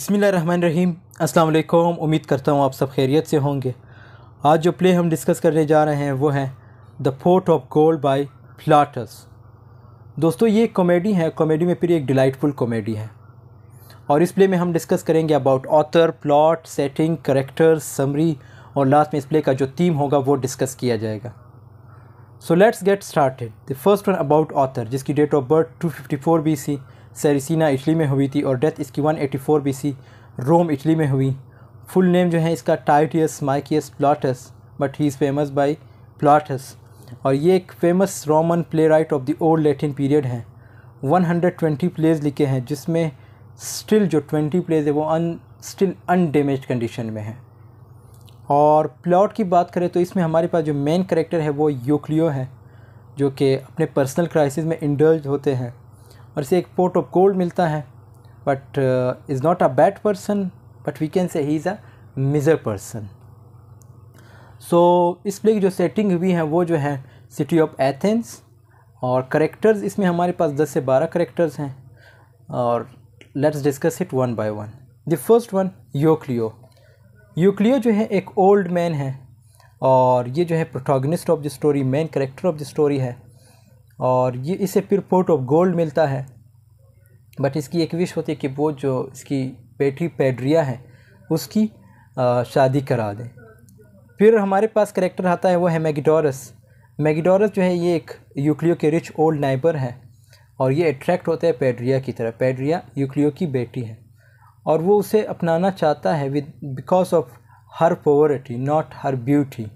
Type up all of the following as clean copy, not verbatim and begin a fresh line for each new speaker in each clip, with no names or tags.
बिस्मिल्लाहिर्रहमानिर्रहीम। अस्सलाम वालेकुम। उम्मीद करता हूँ आप सब खैरियत से होंगे। आज जो प्ले हम डिस्कस करने जा रहे हैं वो है the pot of gold by Plautus. दोस्तों ये एक कॉमेडी है, कॉमेडी में फिर एक डिलाइटफुल कॉमेडी है और इस प्ले में हम डिस्कस करेंगे about author, plot, setting, characters, summary और लास्ट में इस प्ले का जो थीम होगा वो डिस्कस किया जाएगा। So let's get started. The first one about author, जिसकी date of birth 254 BC Sarsina Italy में हुई थी और डेथ इसकी 184 BC रोम इटली में हुई। फुल नेम जो है इसका Titus Maccius Plautus, but he is famous by Plautus. और ये एक famous Roman playwright of the old Latin period हैं। 120 प्लेज लिखे हैं जिसमें स्टिल जो 20 प्लेज है वो स्टिल अनडेमेज कंडीशन में है। और प्लॉट की बात करें तो इसमें हमारे पास जो मेन करेक्टर है वो यूक्लियो है, जो कि अपने पर्सनल क्राइसिस में इंडल्ज होते हैं और इसे एक पोर्ट ऑफ गोल्ड मिलता है। But is not a bad person, but we can say he is a miser person. So इस प्ले की जो सेटिंग हुई है वो जो है सिटी ऑफ एथेंस। और करेक्टर्स इसमें हमारे पास 10 से 12 करेक्टर्स हैं और let's discuss it one by one. The first one Euclio. Euclio जो है एक ओल्ड मैन है और ये जो है protagonist of the story, main character of the story है। और ये इसे फिर पोर्ट ऑफ गोल्ड मिलता है, बट इसकी एक विश होती है कि वो जो इसकी बेटी पेड्रिया है उसकी शादी करा दें। फिर हमारे पास करेक्टर आता है वो है मैगिडोरस। मैगिडोरस जो है ये एक यूक्लियो के रिच ओल्ड नाइबर है और ये अट्रैक्ट होता है पेड्रिया की तरफ। पेड्रिया यूक्लियो की बेटी है और वो उसे अपनाना चाहता है with because of her poverty not her beauty.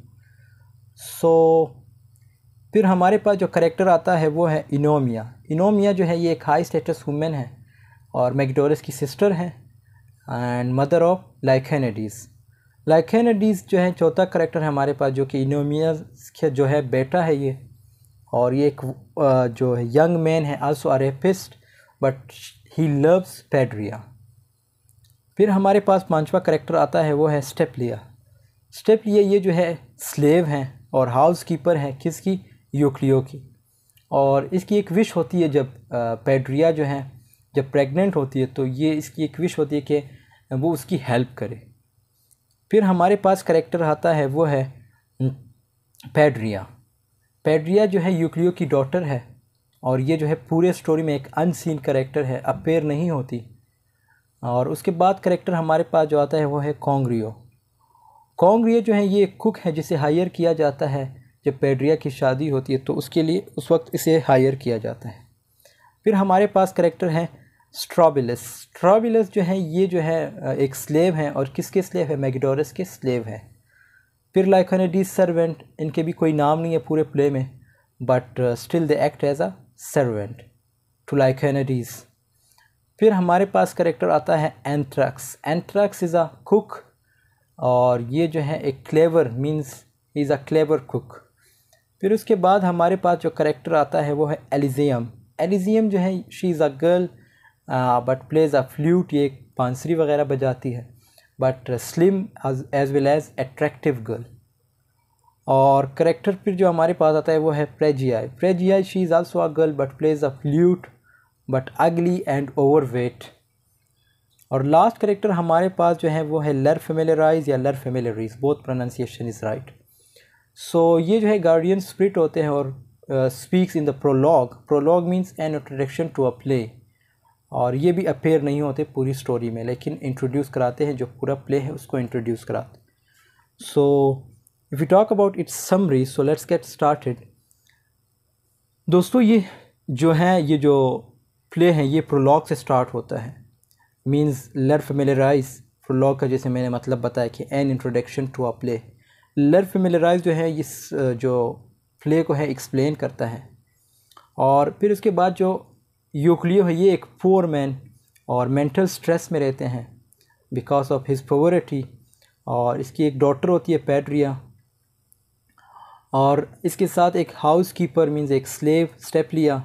So फिर हमारे पास जो करेक्टर आता है वो है इनोमिया। इनोमिया जो है ये एक हाई स्टेटस वुमेन है और मैगिडोरस की सिस्टर है एंड मदर ऑफ लाइकेनेडीज़। लाइकेनेडीज़ जो है चौथा करेक्टर है हमारे पास, जो कि इनोमिया जो है बेटा है ये। और ये एक जो है यंग मैन है, also a rapist, but he loves Phaedria. फिर हमारे पास पांचवा करेक्टर आता है वो है स्टेपलिया। स्टेपलिया ये जो है स्लेव हैं और हाउस कीपर है किसकी, यूक्लियो की। और इसकी एक विश होती है जब पेड्रिया जो है जब प्रेग्नेंट होती है तो ये इसकी एक विश होती है कि वो उसकी हेल्प करे। फिर हमारे पास करेक्टर आता है वो है पेड्रिया। पेड्रिया जो है यूक्लियो की डॉटर है और ये जो है पूरे स्टोरी में एक अनसीन करेक्टर है, अपेयर नहीं होती। और उसके बाद करेक्टर हमारे पास जो आता है वो है कॉन्ग्रियो। कॉन्ग्रियो जो है ये एक कुक है जिसे हायर किया जाता है जब पेड्रिया की शादी होती है, तो उसके लिए उस वक्त इसे हायर किया जाता है। फिर हमारे पास करेक्टर है स्ट्रॉबिलस। स्ट्रॉबिलस जो है ये जो है एक स्लेव हैं और किसके स्लेव है, मैगिडोरस के स्लेव हैं। फिर लाइकेनेडीज सर्वेंट, इनके भी कोई नाम नहीं है पूरे प्ले में, but still they act as a servant to Lyconides. फिर हमारे पास करेक्टर आता है Anthrax. Anthrax is a cook और ये जो है एक clever means is a clever cook. फिर उसके बाद हमारे पास जो करेक्टर आता है वो है एलिजियम। एलिजियम जो है she is a girl but plays a flute, ये बांसुरी वगैरह बजाती है, but slim as well as attractive girl. और करेक्टर फिर जो हमारे पास आता है वो है Phrygia. Phrygia she is also a girl but plays a flute but ugly and overweight. और लास्ट करेक्टर हमारे पास जो है वो है लर फेमिलियराइज या Lar familiaris, both pronunciation is right. So ये जो है गार्डियन स्पिरिट होते हैं और speaks in the prologue. Prologue means an introduction to a play, और ये भी अपेयर नहीं होते पूरी स्टोरी में लेकिन इंट्रोड्यूस कराते हैं, जो पूरा प्ले है उसको इंट्रोड्यूस कराते। So if you talk about it's summary, so let's get started. दोस्तों ये जो है ये जो प्ले है ये प्रोलॉग से स्टार्ट होता है, मीन्स लर फेमिलियराइज। प्रोलॉग का जैसे मैंने मतलब बताया कि an introduction to a play. Lar familiaris जो है इस जो प्ले को है एक्सप्लेन करता है। और फिर उसके बाद जो यूक्लियो है ये एक पुअर मैन और मेंटल स्ट्रेस में रहते हैं बिकॉज ऑफ हिज पॉवर्टी। और इसकी एक डॉटर होती है पेड्रिया और इसके साथ एक हाउस कीपर मीन्स एक स्लेव स्टेपलिया।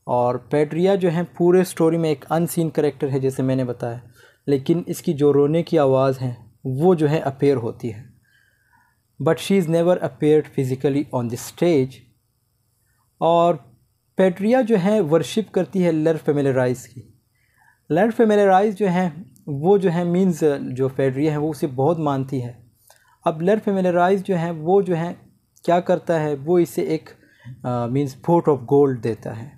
और पेड्रिया जो है पूरे स्टोरी में एक अनसीन करेक्टर है जैसे मैंने बताया, लेकिन इसकी जो रोने की आवाज़ है वो जो है अपेयर होती है, but she is never appeared physically on the stage. और पेड्रिया जो है वर्शिप करती है लर फेमिलियराइज की। लर फेमिलियराइज जो है वो जो है मीन्स जो पेड्रिया है वो उसे बहुत मानती है। अब लर फेमिलियराइज जो है वो जो है क्या करता है, वो इसे एक मीन्स पोर्ट ऑफ गोल्ड देता है।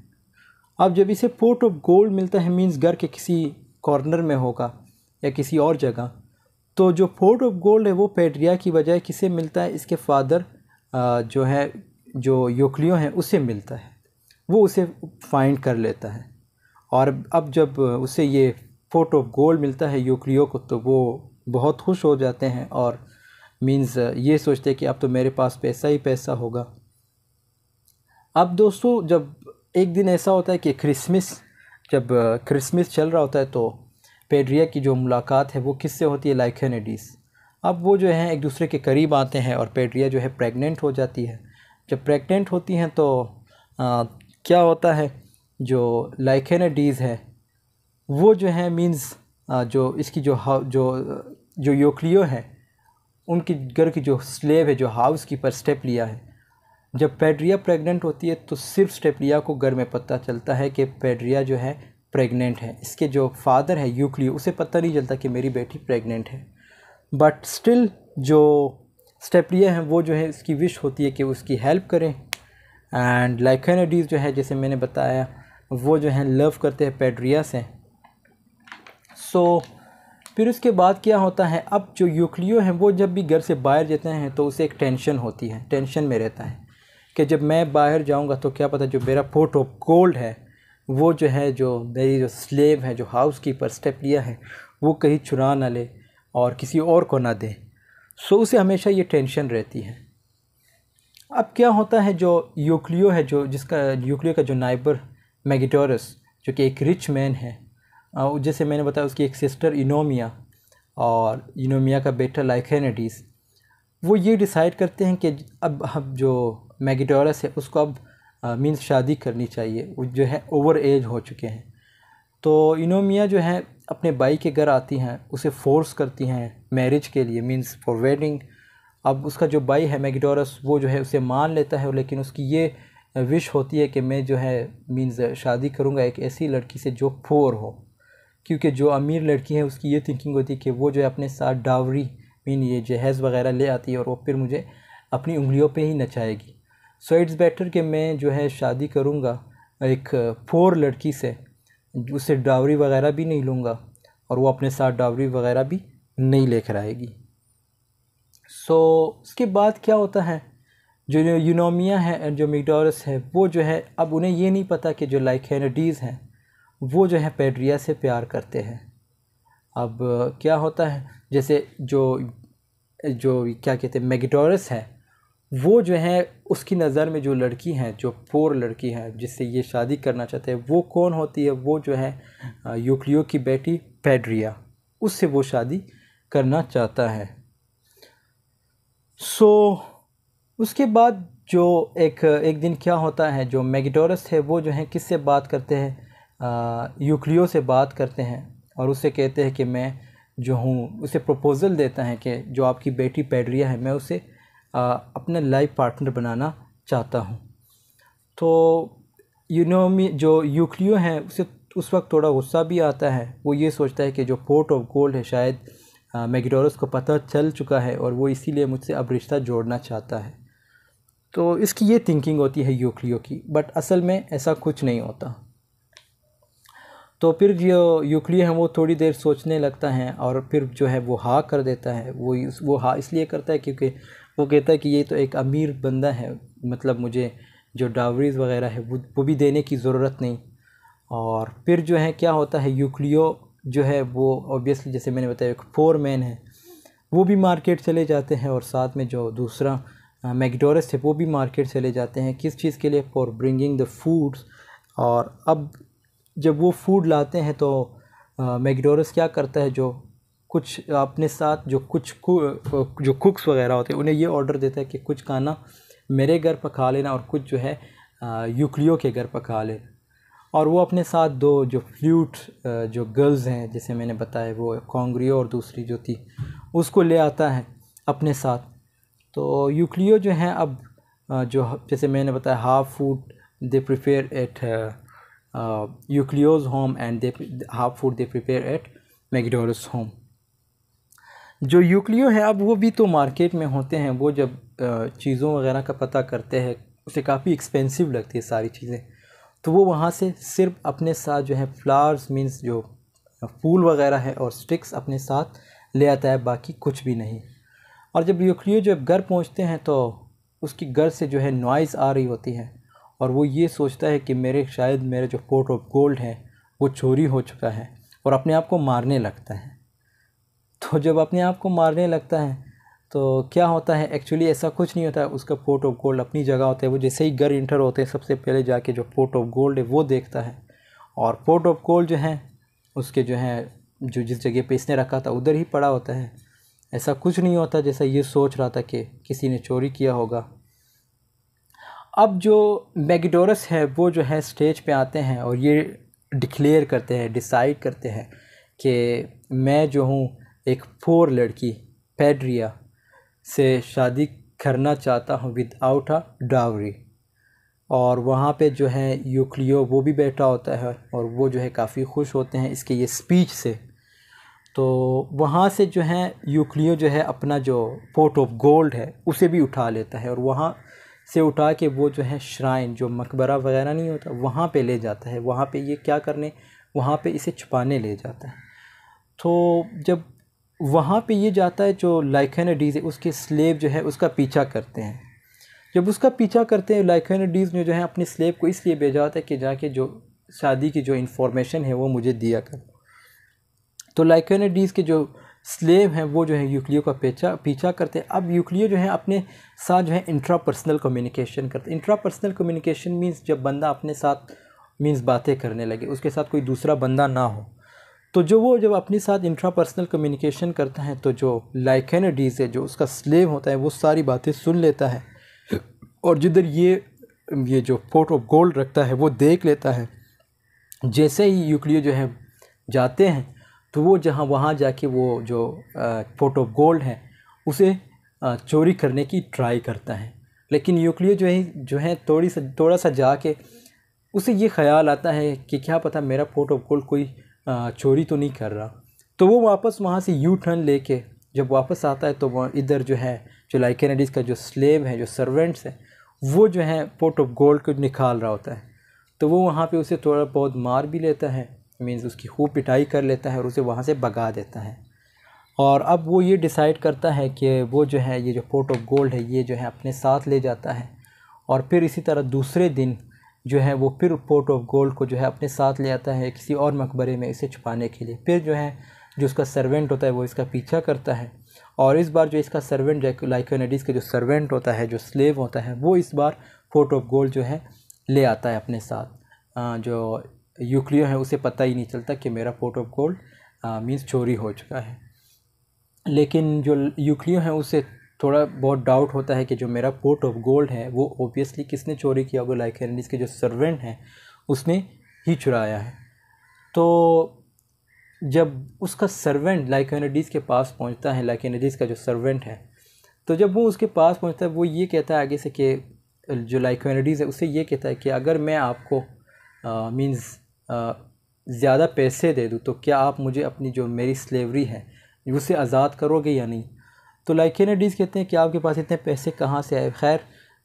अब जब इसे पोर्ट ऑफ गोल्ड मिलता है मीन्स घर के किसी कॉर्नर में होगा या किसी और जगह, तो जो पोर्ट ऑफ गोल्ड है वो पेड्रिया की बजाय किसे मिलता है, इसके फादर जो है जो यूक्लियो हैं उसे मिलता है। वो उसे फाइंड कर लेता है और अब जब उसे ये पोर्ट ऑफ गोल्ड मिलता है यूक्लियो को, तो वो बहुत खुश हो जाते हैं और मीन्स ये सोचते हैं कि अब तो मेरे पास पैसा ही पैसा होगा। अब दोस्तों जब एक दिन ऐसा होता है कि जब क्रिसमस चल रहा होता है, तो पेड्रिया की जो मुलाकात है वो किससे होती है, लाइकेनिडीज। अब वो जो है एक दूसरे के करीब आते हैं और पेड्रिया जो है प्रेग्नेंट हो जाती है। जब प्रेग्नेंट होती हैं तो क्या होता है, जो लाइकेनिडीज है वो जो है मीन्स जो इसकी जो यूक्लियो है उनकी घर की जो स्लेव है, जो हाउस कीपर स्टेप्लिया है, जब पेड्रिया प्रेग्नेंट होती है तो सिर्फ स्टेप्लिया को घर में पता चलता है कि पेड्रिया जो है प्रेग्नेंट है। इसके जो फादर है यूक्लियो उसे पता नहीं चलता कि मेरी बेटी प्रेग्नेंट है। बट स्टिल जो स्टेप्लिया है वो जो है इसकी विश होती है कि उसकी हेल्प करें। एंड लाइकेनिडीज जो है जैसे मैंने बताया वो जो है लव करते हैं पेड्रिया से। फिर उसके बाद क्या होता है, अब जो यूक्लियो है वो जब भी घर से बाहर जाते हैं तो उसे एक टेंशन होती है, टेंशन में रहता है कि जब मैं बाहर जाऊंगा तो क्या पता जो मेरा पोर्ट ऑफ गोल्ड है वो जो है, जो मेरी जो स्लेव है, जो हाउस कीपर स्टेप्लिया है, वो कहीं चुरा ना ले और किसी और को ना दे। उसे हमेशा ये टेंशन रहती है। अब क्या होता है, जो यूक्लियो है, जो जिसका यूक्लियो का जो नाइबर मैगिटोरस जो कि एक रिच मैन है, जैसे मैंने बताया उसकी एक सिस्टर इनोमिया और इनोमिया का बेटा लाइकेनिडीज, वो ये डिसाइड करते हैं कि अब जो मैगिटोरस है उसको अब मीन्स शादी करनी चाहिए। वो जो है ओवर एज हो चुके हैं। तो इनोमिया जो है अपने भाई के घर आती हैं, उसे फोर्स करती हैं मैरिज के लिए, मीन्स फॉर वेडिंग। अब उसका जो भाई है मैगिटोरस वो जो है उसे मान लेता है, लेकिन उसकी ये विश होती है कि मैं जो है मीन्स शादी करूँगा एक ऐसी लड़की से जो पुअर हो, क्योंकि जो अमीर लड़की है उसकी ये थिंकिंग होती है कि वो जो है अपने साथ डावरी मीन ये जहेज़ वगैरह ले आती है और वो फिर मुझे अपनी उंगलियों पे ही नचाएगी। इट्स बेटर कि मैं जो है शादी करूँगा एक पुअर लड़की से, उससे डावरी वगैरह भी नहीं लूँगा और वो अपने साथ डावरी वगैरह भी नहीं लेकर आएगी। उसके बाद क्या होता है, जो यूनोमिया है, जो मैगिटोरस है, वो जो है अब उन्हें ये नहीं पता कि जो लाइकेनिडीज हैं वो जो है पेड्रिया से प्यार करते हैं। अब क्या होता है, जैसे जो क्या कहते हैं मैगिटोरस है, वो जो है उसकी नज़र में जो लड़की है, जो पुअर लड़की है जिससे ये शादी करना चाहते हैं, वो कौन होती है, वो जो है यूक्लियो की बेटी पेड्रिया, उससे वो शादी करना चाहता है। उसके बाद जो एक दिन क्या होता है, जो मैगिटोरस है वो जो है किससे बात करते हैं, यूक्लियो से बात करते हैं और उससे कहते हैं कि मैं जो हूँ, उसे प्रपोज़ल देता है कि जो आपकी बेटी पेड्रिया है मैं उसे अपना लाइफ पार्टनर बनाना चाहता हूँ। तो जो यूक्लियो है उसे उस वक्त थोड़ा गुस्सा भी आता है। वो ये सोचता है कि जो पोर्ट ऑफ गोल्ड है शायद मैगिटोरस को पता चल चुका है और वो इसीलिए मुझसे अब रिश्ता जोड़ना चाहता है। तो इसकी ये थिंकिंग होती है यूक्लियो की, बट असल में ऐसा कुछ नहीं होता। तो फिर जो यूक्लियो है वो थोड़ी देर सोचने लगता है और फिर जो है वो हाँ कर देता है। वो हाँ इसलिए करता है क्योंकि वो कहता है कि ये तो एक अमीर बंदा है, मतलब मुझे जो डावरीज़ वगैरह है वो भी देने की ज़रूरत नहीं। और फिर जो है क्या होता है, यूक्लियो जो है वो ऑब्वियसली जैसे मैंने बताया एक पुअर मैन है, वो भी मार्केट चले जाते हैं और साथ में जो दूसरा मैगिटोरस है वो भी मार्केट चले जाते हैं। किस चीज़ के लिए, फॉर ब्रिंगिंग द फूड्स। और अब जब वो फूड लाते हैं तो मैगिटोरस क्या करता है, जो कुछ अपने साथ जो कुक्स वगैरह होते हैं उन्हें ये ऑर्डर देता है कि कुछ खाना मेरे घर पका लेना और कुछ जो है यूक्लियो के घर पका लेना। और वो अपने साथ दो जो फ्लूट जो गर्ल्स हैं, जैसे मैंने बताया वो कॉन्ग्रियो और दूसरी जो थी उसको ले आता है अपने साथ। तो यूक्लियो जो है अब जो जैसे मैंने बताया half food they prepare at Euclio's home and they half food they prepare at Megadorus home. जो यूक्लियो है अब वो भी तो मार्केट में होते हैं, वो जब चीज़ों वगैरह का पता करते हैं उसे काफ़ी एक्सपेंसिव लगती है सारी चीज़ें, तो वो वहाँ से सिर्फ अपने साथ जो है फ्लावर्स मीन्स जो फूल वगैरह है और स्टिक्स अपने साथ ले आता है, बाकी कुछ भी नहीं। और जब यूक्लियो जब घर पहुँचते हैं तो उसकी घर से जो है नॉइज़ आ रही होती है और वो ये सोचता है कि शायद मेरे जो पोर्ट ऑफ गोल्ड है वो चोरी हो चुका है और अपने आप को मारने लगता है। तो जब अपने आप को मारने लगता है तो क्या होता है, एक्चुअली ऐसा कुछ नहीं होता है, उसका पोर्ट ऑफ गोल्ड अपनी जगह होता है। वो जैसे ही घर इंटर होते हैं सबसे पहले जाके जो पोर्ट ऑफ गोल्ड है वो देखता है, और पोर्ट ऑफ गोल्ड जो है उसके जो है जो जिस जगह पे इसने रखा था उधर ही पड़ा होता है। ऐसा कुछ नहीं होता जैसा ये सोच रहा था कि किसी ने चोरी किया होगा। अब जो मैगिडोरस है वो जो है स्टेज पे आते हैं और ये डिक्लेयर करते हैं, डिसाइड करते हैं कि मैं जो हूँ एक पोर लड़की पेड्रिया से शादी करना चाहता हूँ विदाउट अ डावरी। और वहाँ पे जो है यूक्लियो वो भी बैठा होता है और वो जो है काफ़ी खुश होते हैं इसके ये स्पीच से। तो वहाँ से जो है यूक्लियो जो है अपना जो पोर्ट ऑफ गोल्ड है उसे भी उठा लेता है और वहाँ से उठा के वो जो है श्राइन जो मकबरा वगैरह नहीं होता वहाँ पे ले जाता है। वहाँ पे ये क्या करने, वहाँ पे इसे छुपाने ले जाता है। तो जब वहाँ पे ये जाता है जो लाइकेनिडीज़ है उसके स्लेव जो है उसका पीछा करते हैं। जब उसका पीछा करते हैं लाइकेनिडीज़ ने जो है अपने स्लेव को इसलिए भेजा होता है कि जाके जो शादी की जो इन्फॉर्मेशन है वो मुझे दिया कर। तो लाइकेनिडीज़ के जो स्लेव हैं वो जो है यूक्लियो का पीछा करते हैं। अब यूक्लियो जो है अपने साथ जो है इंट्रापर्सनल कम्युनिकेशन करते हैं। इंट्रापर्सनल कम्युनिकेशन मीन्स जब बंदा अपने साथ मीन्स बातें करने लगे, उसके साथ कोई दूसरा बंदा ना हो। तो जब अपने साथ इंट्रापर्सनल कम्युनिकेशन करता है तो जो लाइकेनिडीज़ है जो उसका स्लेव होता है वो सारी बातें सुन लेता है और जिधर ये जो पोर्ट ऑफ गोल्ड रखता है वो देख लेता है। जैसे ही यूक्लियो जो है जाते हैं तो वो वहाँ जाके वो जो पोर्ट ऑफ गोल्ड है उसे चोरी करने की ट्राई करता है। लेकिन यूक्लियो जो है थोड़ा सा जाके उसे ये ख्याल आता है कि क्या पता मेरा पोर्ट ऑफ गोल्ड कोई चोरी तो नहीं कर रहा। तो वो वापस वहाँ से यू टर्न लेके जब वापस आता है तो वह इधर जो है जो लाइकेनिडीज़ का जो स्लेव है जो सर्वेंट्स है वो जो है पोर्ट ऑफ गोल्ड को निकाल रहा होता है। तो वो वहाँ पे उसे थोड़ा बहुत मार भी लेता है, मीन्स उसकी खूब पिटाई कर लेता है और उसे वहाँ से भगा देता है। और अब वो ये डिसाइड करता है कि वो जो है ये जो पोर्ट ऑफ गोल्ड है ये जो है अपने साथ ले जाता है। और फिर इसी तरह दूसरे दिन जो है वो फिर पोर्ट ऑफ गोल्ड को जो है अपने साथ ले आता है किसी और मकबरे में इसे छुपाने के लिए। फिर जो है जो उसका सर्वेंट होता है वो इसका पीछा करता है और इस बार जो इसका सर्वेंट लाइकेनिडीज़ का जो सर्वेंट होता है जो स्लेव होता है वो इस बार पोर्ट ऑफ गोल्ड जो है ले आता है अपने साथ। जो यूक्लियो है उसे पता ही नहीं चलता कि मेरा पोर्ट ऑफ गोल्ड मीन्स चोरी हो चुका है। लेकिन जो यूक्लियो है उसे थोड़ा बहुत डाउट होता है कि जो मेरा पोर्ट ऑफ गोल्ड है वो ओबियसली किसने चोरी किया होगा, लाइकेनिडीज़ के जो सर्वेंट हैं उसने ही चुराया है। तो जब उसका सर्वेंट लाइकेनिडीज़ के पास पहुंचता है, लाइकेनिडीज़ का जो सर्वेंट है, तो जब वो उसके पास पहुंचता है वो ये कहता है आगे से कि जो लाइकेनिडीज़ है उसे ये कहता है कि अगर मैं आपको मीन्स ज़्यादा पैसे दे दूँ तो क्या आप मुझे अपनी जो मेरी स्लेवरी है उसे आज़ाद करोगे या नहीं। तो लाइकेनिडीज़ कहते हैं कि आपके पास इतने पैसे कहाँ से आए। खैर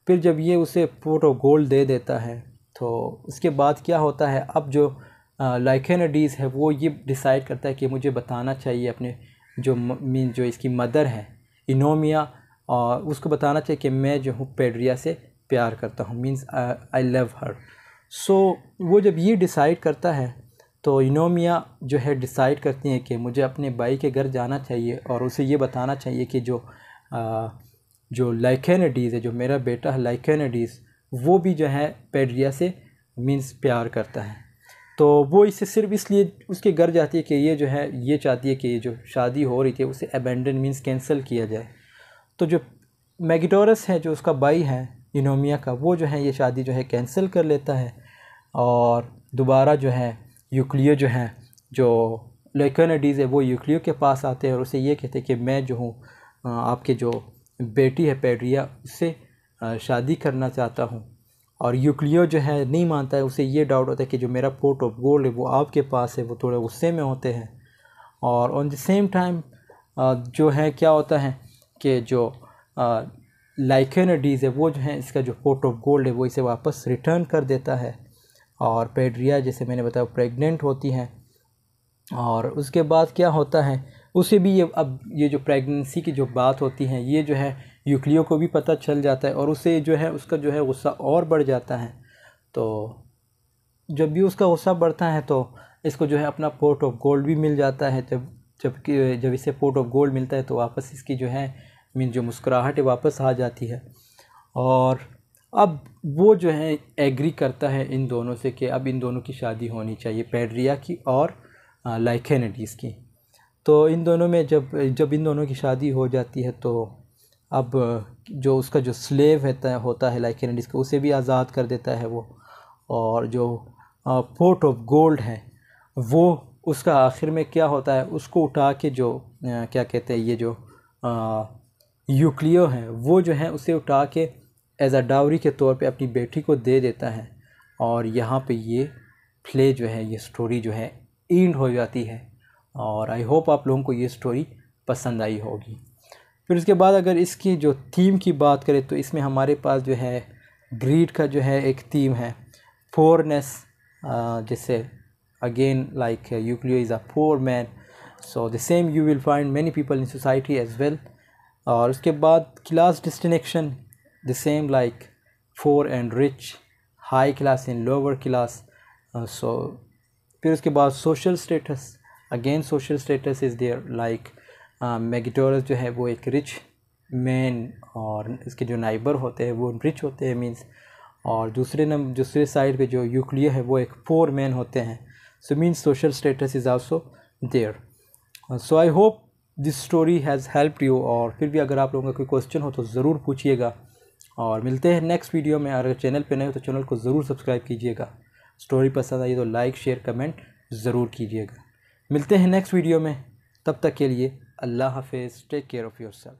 फिर जब ये उसे पोर्ट ऑफ गोल्ड दे देता है तो उसके बाद क्या होता है, अब जो लाइकेनिडीज़ है वो ये डिसाइड करता है कि मुझे बताना चाहिए अपने जो इसकी मदर है इनोमिया, और उसको बताना चाहिए कि मैं जो हूँ पेड्रिया से प्यार करता हूँ, मीन्स आई लव हर। सो वो जब ये डिसाइड करता है तो इनोमिया जो है डिसाइड करती हैं कि मुझे अपने भाई के घर जाना चाहिए और उसे ये बताना चाहिए कि जो लाइकेनिडीज़ है जो मेरा बेटा है लाइकेनिडीज़ वो भी जो है पेड्रिया से मीन्स प्यार करता है। तो वो इसे सिर्फ इसलिए उसके घर जाती है कि ये जो है ये चाहती है कि ये जो शादी हो रही थी उसे अबेंडन मीन्स कैंसिल किया जाए। तो जो मैगिडोरस है जो उसका भाई है इनोमिया का वो जो है ये शादी जो है कैंसिल कर लेता है और दोबारा जो है यूक्लियो जो है जो लाइकेनिडीज़ है वो यूक्लियो के पास आते हैं और उसे ये कहते हैं कि मैं जो हूँ आपके जो बेटी है पेड्रिया उससे शादी करना चाहता हूँ। और यूक्लियो जो है नहीं मानता है, उसे ये डाउट होता है कि जो मेरा पोर्ट ऑफ गोल्ड है वो आपके पास है। वो थोड़े गुस्से में होते हैं और ऑन द सेम टाइम जो है क्या होता है कि जो लाइकेनिडीज़ है वो जो है इसका जो पोर्ट ऑफ गोल्ड है वो इसे वापस रिटर्न कर देता है। और पेड्रिया जैसे मैंने बताया प्रेग्नेंट होती हैं, और उसके बाद क्या होता है उसे भी ये जो प्रेगनेंसी की जो बात होती है ये जो है यूक्लियो को भी पता चल जाता है, और उसे जो है उसका जो है गुस्सा और बढ़ जाता है। तो जब भी उसका गुस्सा बढ़ता है तो इसको जो है अपना पोर्ट ऑफ गोल्ड भी मिल जाता है। जब इसे पोर्ट ऑफ गोल्ड मिलता है तो वापस इसकी जो है जो मुस्कुराहट है वापस आ जाती है। और अब वो जो है एग्री करता है इन दोनों से कि अब इन दोनों की शादी होनी चाहिए, पेड्रिया की और लाइकेनिडीज़ की। तो इन दोनों में जब इन दोनों की शादी हो जाती है तो अब जो उसका जो स्लेव होता है लाइकेनिडीज़ को उसे भी आज़ाद कर देता है वो। और जो पोर्ट ऑफ गोल्ड है वो उसका आखिर में क्या होता है उसको उठा के जो क्या कहते हैं ये जो यूक्लियो है वो जो है उसे उठा के एज अ डावरी के तौर पे अपनी बेटी को दे देता है। और यहाँ पे ये प्ले जो है ये स्टोरी जो है एंड हो जाती है। और आई होप आप लोगों को ये स्टोरी पसंद आई होगी। फिर उसके बाद अगर इसकी जो थीम की बात करें तो इसमें हमारे पास जो है ग्रीड का जो है एक थीम है, पोरनेस, जैसे again like Euclio is a poor man, so the same you will find many people in society as well. और उसके बाद class distinction the same like poor and rich, high class and lower class. So फिर उसके बाद social status, again social status is there like Megadorus जो है वो एक रिच मैन और इसके जो नाइबर होते हैं वो रिच होते हैं मींस, और दूसरे साइड पे जो यूक्लियो है वो एक पोर मैन होते हैं। So means social status is also there. So I hope this story has helped you. और फिर भी अगर आप लोगों का कोई क्वेश्चन हो तो ज़रूर पूछिएगा। और मिलते हैं नेक्स्ट वीडियो में। अगर चैनल पे नए हो तो चैनल को ज़रूर सब्सक्राइब कीजिएगा। स्टोरी पसंद आई तो लाइक शेयर कमेंट ज़रूर कीजिएगा। मिलते हैं नेक्स्ट वीडियो में, तब तक के लिए अल्लाह हाफिज़, टेक केयर ऑफ़ योरसेल्फ।